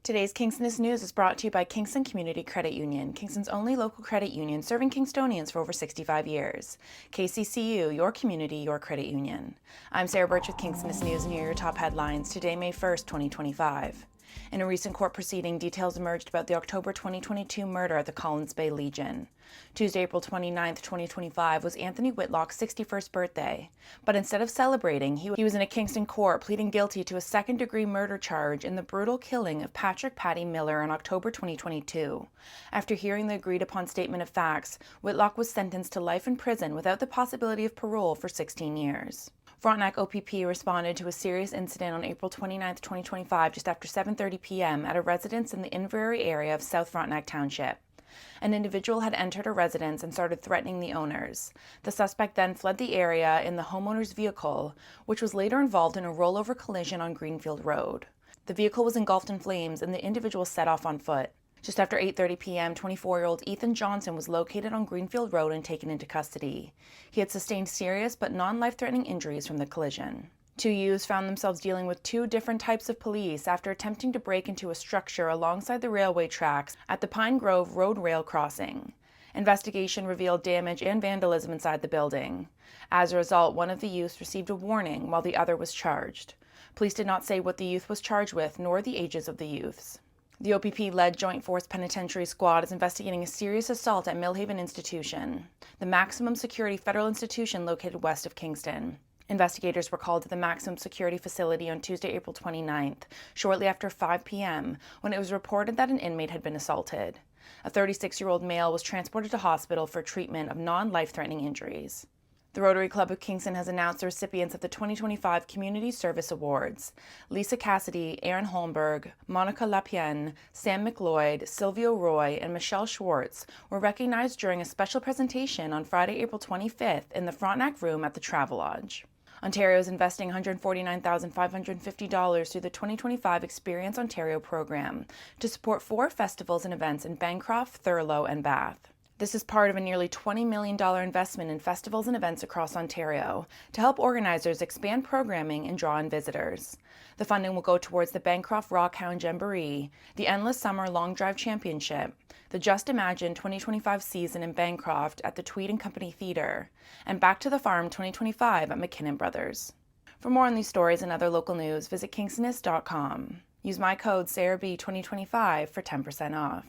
Today's Kingstonist news is brought to you by Kingston Community Credit Union, Kingston's only local credit union serving Kingstonians for over 65 years. KCCU, your community, your credit union. I'm Sarah Burtch with Kingstonist News, and here are your top headlines today, May 1st, 2025. In a recent court proceeding, details emerged about the October 2022 murder at the Collins Bay Legion. Tuesday, April 29, 2025 was Anthony Whitlock's 61st birthday, but instead of celebrating, he was in a Kingston court pleading guilty to a second-degree murder charge in the brutal killing of Patrick Paddy Miller in October 2022. After hearing the agreed-upon statement of facts, Whitlock was sentenced to life in prison without the possibility of parole for 16 years. Frontenac OPP responded to a serious incident on April 29, 2025, just after 7:30 p.m. at a residence in the Inverary area of South Frontenac Township. An individual had entered a residence and started threatening the owners. The suspect then fled the area in the homeowner's vehicle, which was later involved in a rollover collision on Greenfield Road. The vehicle was engulfed in flames and the individual set off on foot. Just after 8:30 p.m., 24-year-old Ethan Johnson was located on Greenfield Road and taken into custody. He had sustained serious but non-life-threatening injuries from the collision. Two youths found themselves dealing with two different types of police after attempting to break into a structure alongside the railway tracks at the Pine Grove Road rail crossing. Investigation revealed damage and vandalism inside the building. As a result, one of the youths received a warning while the other was charged. Police did not say what the youth was charged with nor the ages of the youths. The OPP-led Joint Force Penitentiary Squad is investigating a serious assault at Millhaven Institution, the maximum security federal institution located west of Kingston. Investigators were called to the maximum security facility on Tuesday, April 29th, shortly after 5 p.m., when it was reported that an inmate had been assaulted. A 36-year-old male was transported to hospital for treatment of non-life-threatening injuries. The Rotary Club of Kingston has announced the recipients of the 2025 Community Service Awards. Lisa Cassidy, Aaron Holmberg, Monica Lapien, Sam McLeod, Silvio Roy, and Michelle Schwartz were recognized during a special presentation on Friday, April 25th in the Frontenac Room at the Travelodge. Ontario is investing $149,550 through the 2025 Experience Ontario program to support 4 festivals and events in Bancroft, Thurlow, and Bath. This is part of a nearly $20 million investment in festivals and events across Ontario to help organizers expand programming and draw in visitors. The funding will go towards the Bancroft Rockhound Jamboree, the Endless Summer Long Drive Championship, the Just Imagine 2025 season in Bancroft at the Tweed & Company Theatre, and Back to the Farm 2025 at McKinnon Brothers. For more on these stories and other local news, visit kingstonist.com. Use my code SarahB2025 for 10% off.